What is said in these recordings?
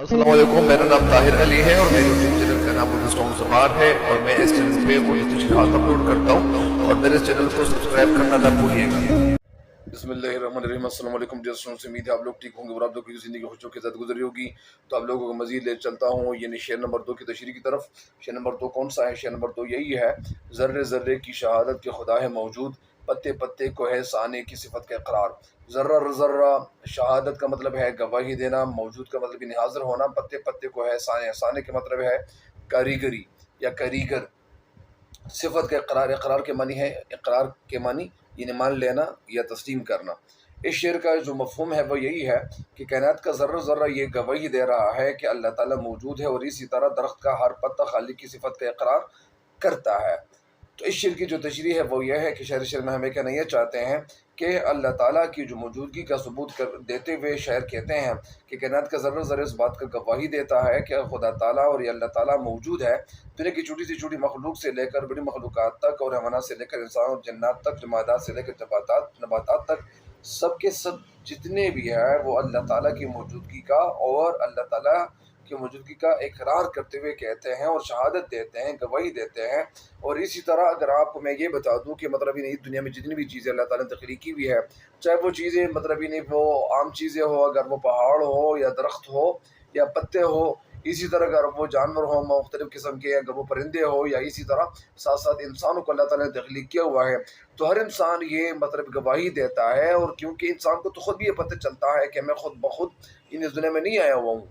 अस्सलाम वालेकुम, मेरा नाम ताहिर अली है और मेरे यूट्यूब चैनल का नाम उर्दू ज़ुबान है और मैं इस चैनल पे उर्दू तशरीहात अपलोड करता हूँ और मेरे चैनल को सब्सक्राइब करना ना भूलिएगा। बिस्मिल्लाहिर्रहमानिर्रहीम। अस्सलाम वालेकुम डियर स्टूडेंट्स, उम्मीद है आप लोग ठीक होंगे और आप लोगों की ज़िंदगी खुशियों के साथ गुजरी होगी। तो आप लोगों को मज़ीद ले चलता हूँ यानी शेर नंबर 2 की तशरीह की तरफ। शेर नंबर 2 कौन सा है? शेर नंबर 2 यही है, ज़र्रे ज़र्रे की शहादत के खुदा है मौजूद, पत्ते पत्ते को है साने की सिफत का इकरार। ज़र्रा ज़र्रा शहादत का मतलब है गवाही देना, मौजूद का मतलब यानी हाज़िर होना, पत्ते पत्ते को है साने, साने का मतलब है कारीगरी या कारीगर। सिफत का इकरार, इकरार के मानी है, इकरार के मानी यानी मान लेना या तस्लीम करना। इस शेर का जो मफहूम है वो यही है कि कायनात का ज़र्रा ज़र्रा ये गवाही दे रहा है कि अल्लाह ताला मौजूद है और इसी तरह दरख्त का हर पत्ता खालिक की सिफत का इकरार करता है। तो इस शेर की जो तशरीह है वो यह है कि शेर में हमें कहना ये चाहते हैं कि अल्लाह ताला की जो मौजूदगी का सबूत कर देते हुए शायर कहते हैं कि कायनात का ज़र्रा ज़र्रा इस बात का गवाही देता है कि खुदा ताला और ये अल्लाह ताला मौजूद है। दुनिया की छोटी से छोटी मखलूक से लेकर बड़ी मखलूक़ात तक और हैवानात से लेकर इंसान और जन्नात तक, जमादात से लेकर नबातात तक, सब के सब जितने भी हैं वो अल्लाह ताला की मौजूदगी का और अल्लाह ताला की मौजूदगी का इकरार करते हुए कहते हैं और शहादत देते हैं, गवाही देते हैं। और इसी तरह अगर आपको मैं ये बता दूं कि मतलब नहीं, दुनिया में जितनी भी चीज़ें अल्लाह ताला ने तख्लीक की हुई है, चाहे वो चीज़ें मतलब ही नहीं वो आम चीज़ें हो, अगर वो पहाड़ हो या दरख्त हो या पत्ते हो, इसी तरह अगर वो जानवर हो मुख्तलिफ़ किस्म के, अगर वो परिंदे हो, या इसी तरह साथ साथ इंसानों को अल्लाह ताला ने तख्लीक किया हुआ है, तो हर इंसान ये मतलब गवाही देता है। और क्योंकि इंसान को तो खुद भी ये पता चलता है कि मैं खुद बखुद इन दुनिया में नहीं आया हुआ हूँ,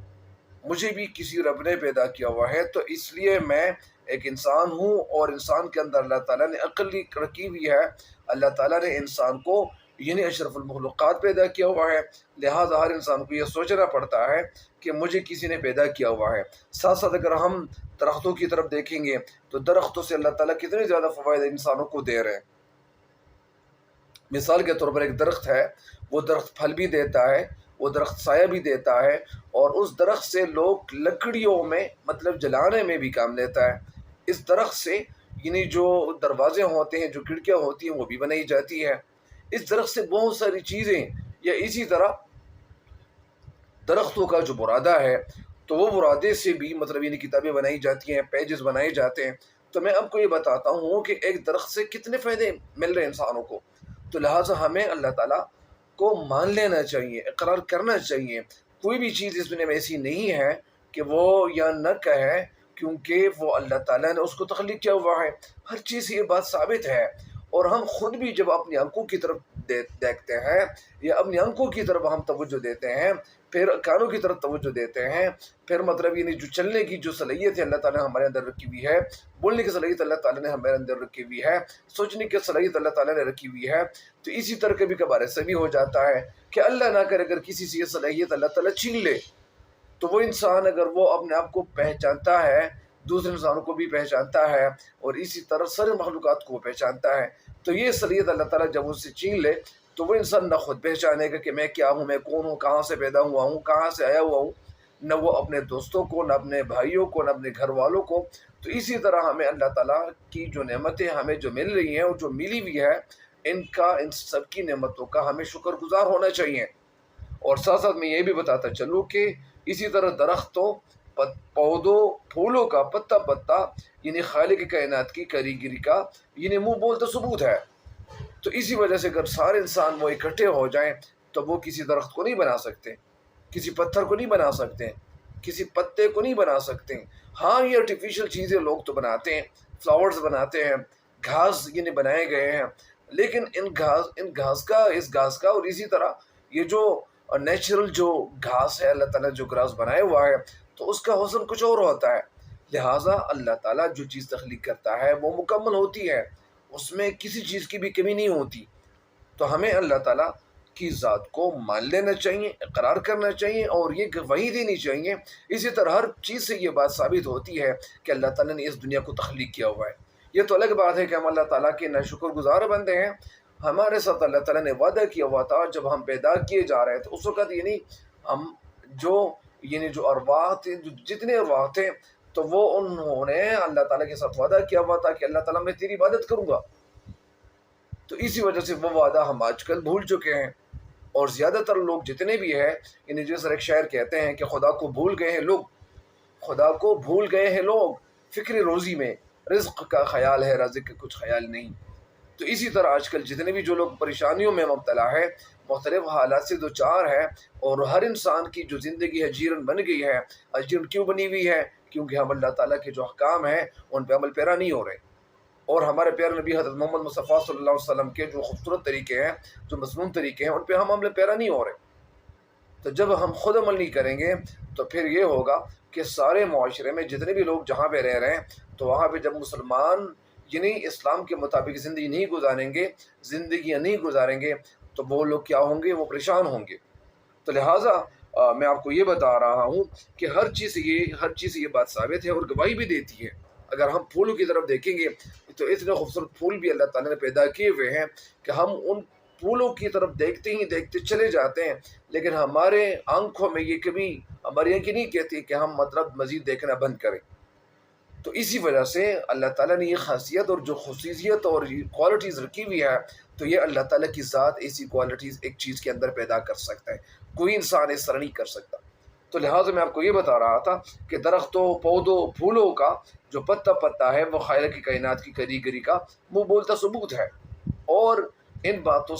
मुझे भी किसी रब ने पैदा किया हुआ है, तो इसलिए मैं एक इंसान हूँ और इंसान के अंदर अल्लाह ताला ने अक्ल रखी हुई है। अल्लाह ताला ने इंसान को यानी अशरफुल मखलूक़ात पैदा किया हुआ है, लिहाजा हर इंसान को यह सोचना पड़ता है कि मुझे किसी ने पैदा किया हुआ है। साथ साथ अगर हम दरख्तों की तरफ देखेंगे तो दरख्तों से अल्लाह ताला कितने ज़्यादा फ़वाइद इंसानों को दे रहे हैं। मिसाल के तौर पर एक दरख्त है, वो दरख्त फल भी देता है, वो दरख्त साया भी देता है, और उस दरख्त से लोग लकड़ियों में मतलब जलाने में भी काम लेता है। इस दरख्त से यानी जो दरवाजे होते हैं, जो खिड़कियाँ होती हैं, वो भी बनाई जाती है। इस दरख्त से बहुत सारी चीज़ें, या इसी तरह दरख्तों का जो बुरादा है तो वो बुरादे से भी मतलब यानी किताबें बनाई जाती हैं, पेजेस बनाए जाते हैं। तो मैं आपको ये बताता हूँ कि एक दरख्त से कितने फ़ायदे मिल रहे हैं इंसानों को। तो लिहाजा हमें अल्लाह ताला को मान लेना चाहिए, इकरार करना चाहिए। कोई भी चीज़ इस दुनिया में ऐसी नहीं है कि वो या न कहे, क्योंकि वो अल्लाह ताला ने उसको तख्लीक किया हुआ है। हर चीज़ से ये बात साबित है। और हम खुद भी जब अपनी आंखों की तरफ देखते हैं या अपनी आंखों की तरफ हम तवज्जो देते हैं, फिर कानों की तरफ तवज्जो देते हैं, फिर मतलब ये नहीं, जो चलने की जो सलाहियत है अल्लाह ताला ने हमारे अंदर रखी हुई है, बोलने की सलाहियत अल्लाह ताला ने हमारे अंदर रखी हुई है, सोचने की सलाहियत अल्लाह ताला ने रखी हुई है। तो इसी तरह कभी कभार ऐसा भी हो जाता है कि अल्लाह ना करे अगर किसी से ये सलाहियत अल्लाह ताला छीन ले, तो वो इंसान अगर वो अपने आप को पहचानता है, दूसरे इंसानों को भी पहचानता है और इसी तरह सारे मखलूक़ात को पहचानता है। तो ये सलाहियत अल्लाह ताला जब उससे छीन ले तो वो इंसान न खुद पहचानेगा कि मैं क्या हूँ, मैं कौन हूँ, कहाँ से पैदा हुआ हूँ, कहाँ से आया हुआ हूँ, न वो अपने दोस्तों को, न अपने भाइयों को, न अपने घर वालों को। तो इसी तरह हमें अल्लाह ताला की जो नेमतें हमें जो मिल रही हैं और जो मिली हुई है, इनका, इन सब की नेमतों का हमें शुक्रगुजार होना चाहिए। और साथ साथ मैं ये भी बताता चलूँ कि इसी तरह दरख्तों, पौधों, फूलों का पत्ता पत्ता यानी खालिक कायनात की कारीगरी का यानी मुंह बोलता सबूत है। तो इसी वजह से अगर सारे इंसान वो इकट्ठे हो जाएं तो वो किसी दरख्त को नहीं बना सकते, किसी पत्थर को नहीं बना सकते, किसी पत्ते को नहीं बना सकते। हाँ, ये आर्टिफिशियल चीज़ें लोग तो बनाते हैं, फ्लावर्स बनाते हैं, घास ये नहीं बनाए गए हैं, लेकिन इस घास का और इसी तरह ये जो नेचुरल जो घास है, अल्लाह ताला जो ग्रास बनाया हुआ है, तो उसका हुस्न कुछ और होता है। लिहाजा अल्लाह ताला जो चीज़ तख्लीक करता है वो मुकम्मल होती है, उसमें किसी चीज़ की भी कमी नहीं होती। तो हमें अल्लाह ताला की ज़ात को मान लेना चाहिए, इकरार करना चाहिए और ये गवाही देनी चाहिए। इसी तरह हर चीज़ से ये बात साबित होती है कि अल्लाह ताला ने इस दुनिया को तख्लीक किया हुआ है। ये तो अलग बात है कि हम अल्लाह ताला के नाशुक्रगुज़ार बंदे हैं। हमारे साथ अल्लाह ताला ने वादा किया हुआ था, जब हम पैदा किए जा रहे थे उस वक़्त यानी हम जो अरवाह थे, जितने अरवाह थे, तो वो उन्होंने अल्लाह ताला के साथ वादा किया हुआ था कि अल्लाह ताला मैं तेरी इबादत करूँगा। तो इसी वजह से वो वादा हम आजकल भूल चुके हैं। اور زیادہ تر لوگ جتنے بھی ہیں انہیں جس طرح ایک شاعر کہتے ہیں کہ خدا کو بھول گئے ہیں لوگ، خدا کو بھول گئے ہیں لوگ، فکر روزی میں رزق کا خیال ہے، رزق کا کچھ خیال نہیں۔ تو اسی طرح آج کل جتنے بھی جو لوگ پریشانیوں میں مبتلا ہے، مختلف حالات سے دوچار ہے، اور ہر انسان کی جو زندگی ہے جیرن بن گئی ہے۔ جیرن کیوں بنی ہوئی ہے؟ کیونکہ ہم اللہ تعالیٰ کے جو احکام ہیں ان پہ عمل پیرا نہیں ہو رہے، اور ہمارے پیارے نبی حضرت محمد مصطفیٰ صلی اللہ علیہ وسلم کے جو خوبصورت طریقے ہیں، جو مسنون طریقے ہیں، ان پہ ہم عمل پیرا نہیں ہو رہے۔ تو جب ہم خود عمل نہیں کریں گے تو پھر یہ ہوگا کہ سارے معاشرے میں جتنے بھی لوگ جہاں پہ رہ رہے ہیں، تو وہاں پہ جب مسلمان یعنی اسلام کے مطابق زندگی نہیں گزاریں گے، زندگیاں نہیں گزاریں گے، تو وہ لوگ کیا ہوں گے؟ وہ پریشان ہوں گے۔ تو لہٰذا میں آپ کو یہ بتا رہا ہوں کہ ہر چیز سے یہ بات ثابت ہے اور گواہی بھی دیتی ہے۔ اگر ہم پھولوں کی طرف دیکھیں گے تو اتنے خوبصورت پھول بھی اللہ تعالیٰ نے پیدا کیے ہوئے ہیں کہ ہم ان پھولوں کی طرف دیکھتے ہی دیکھتے چلے جاتے ہیں، لیکن ہمارے آنکھوں میں یہ کبھی ہماری آنکھیں نہیں کہتی کہ ہم مطلب مزید دیکھنا بند کریں۔ تو اسی وجہ سے اللہ تعالیٰ نے یہ خاصیت اور جو خصوصیت اور کوالٹیز رکھی ہوئی ہے، تو یہ اللہ تعالیٰ کی ذات ایسی کوالٹیز ایک چیز کے اندر پیدا کر سکتا ہے، کوئی انسان اس طرح نہیں کر سکتا۔ تو لہٰذا میں آپ کو یہ بتا رہا تھا کہ درختوں، پودوں، پھولوں کا جو پتا پتا ہے وہ خالق کی کائنات کی کریگری کا منہ بولتا ثبوت ہے، اور ان باتوں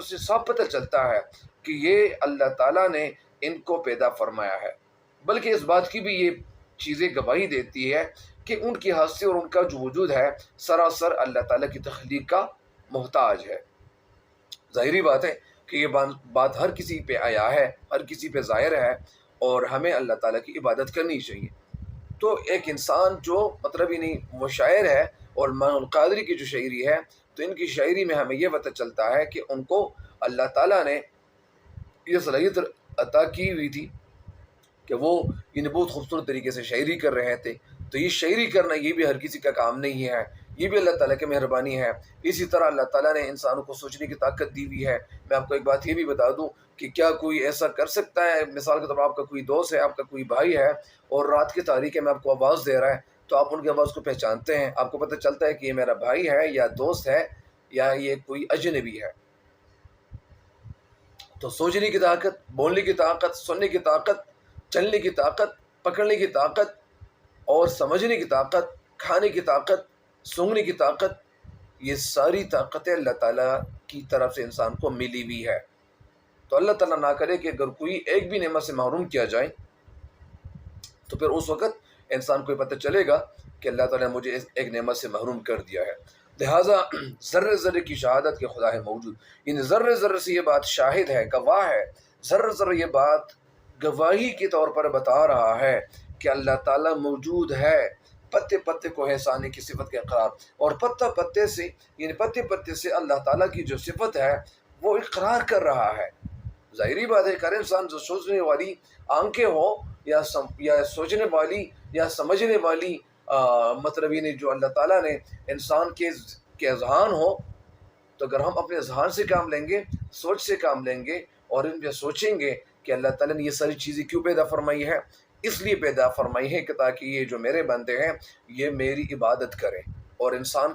سے صاف پتہ چلتا ہے کہ یہ اللہ تعالیٰ نے ان کو پیدا فرمایا ہے۔ بلکہ اس بات کی بھی یہ چیزیں گواہی دیتی ہے کہ ان کی ہستی اور ان کا جو وجود ہے سراسر اللہ تعالیٰ کی تخلیق کا محتاج ہے۔ ظاہری بات ہے کہ یہ بات ہر کسی پہ آیا ہے، ہر کسی پہ ظاہر ہے، اور ہمیں اللہ تعالیٰ کی عبادت کرنی چاہیے۔ تو ایک انسان جو مطلب ہی نہیں وہ شاعر ہے، اور مان القادری کی جو شاعری ہے، تو ان کی شاعری میں ہمیں یہ پتہ چلتا ہے کہ ان کو اللہ تعالیٰ نے یہ صلاحیت عطا کی ہوئی تھی کہ وہ بہت خوبصورت طریقے سے شاعری کر رہے تھے۔ تو یہ شاعری کرنا یہ بھی ہر کسی کا کام نہیں ہے، یہ بھی اللہ تعالیٰ کی مہربانی ہے۔ اسی طرح اللہ تعالیٰ نے انسانوں کو سوچنے کی طاقت دی ہوئی ہے۔ میں آپ کو ایک بات یہ بھی بتا دوں کہ کیا کوئی ایسا کر سکتا ہے، مثال کے طور پر آپ کا کوئی دوست ہے، آپ کا کوئی بھائی ہے، اور رات کی تاریکی میں آپ کو آواز دے رہا ہے، تو آپ ان کی آواز کو پہچانتے ہیں، آپ کو پتہ چلتا ہے کہ یہ میرا بھائی ہے یا دوست ہے یا یہ کوئی اجنبی ہے۔ تو سوچنے کی طاقت، بولنے کی طاقت، سننے کی طاقت، چلنے کی طاقت، پکڑنے کی طاقت، اور سمجھنے کی طاقت، کھانے کی طاقت، سونگنے کی طاقت، یہ ساری طاقتیں اللہ تعالیٰ کی طرف سے انسان کو ملی ہوئی ہے۔ تو اللہ تعالیٰ نہ کرے کہ اگر کوئی ایک بھی نعمت سے محروم کیا جائے تو پھر اس وقت انسان کو یہ پتہ چلے گا کہ اللہ تعالیٰ نے مجھے ایک نعمت سے محروم کر دیا ہے۔ لہٰذا ذرے ذرے کی شہادت کے خدا ہے موجود، یعنی ذرے ذرے سے یہ بات شاہد ہے، گواہ ہے، ذرے ذرے یہ بات گواہی کے طور پر بتا رہا ہے کہ اللہ تعالیٰ موجود ہے۔ پتے پتے کو احسانے کی صفت کے اقرار، اور پتے پتے سے اللہ تعالیٰ کی جو صفت ہے وہ اقرار کر رہا ہے۔ ظاہری بات ہے کہ ہر انسان جو سوچنے والی آنکھیں ہو یا سوچنے والی یا سمجھنے والی مطلب یہ جو اللہ تعالیٰ نے انسان کے اذہان ہو، تو اگر ہم اپنے اذہان سے کام لیں گے، سوچ سے کام لیں گے، اور ان پہ سوچیں گے کہ اللہ تعالیٰ نے یہ ساری چیزیں کیوں پیدا فرمائی ہے، اس لیے پیدا فرمائی ہے کہ تاکہ یہ جو میرے بندے ہیں یہ میری عبادت کریں۔ اور انسان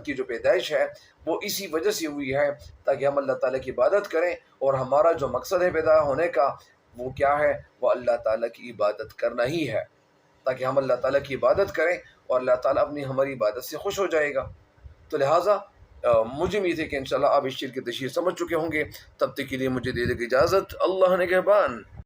کی جو پیدائش ہے وہ اسی وجہ سے ہوئی ہے تاکہ ہم اللہ تعالیٰ کی عبادت کریں، اور ہمارا جو مقصد ہے پیدا ہونے کا وہ کیا ہے؟ وہ اللہ تعالیٰ کی عبادت کرنا ہی ہے، تاکہ ہم اللہ تعالیٰ کی عبادت کریں اور اللہ تعالیٰ ہماری عبادت سے خوش ہو جائے گا۔ تو لہٰذا مجھے امید ہے کہ انشاءاللہ آپ اس چیز کی تشریح سمجھ چکے ہوں گے۔ تب تک کے لیے مجھے دے دے کی اجازت۔ اللہ نگہبان۔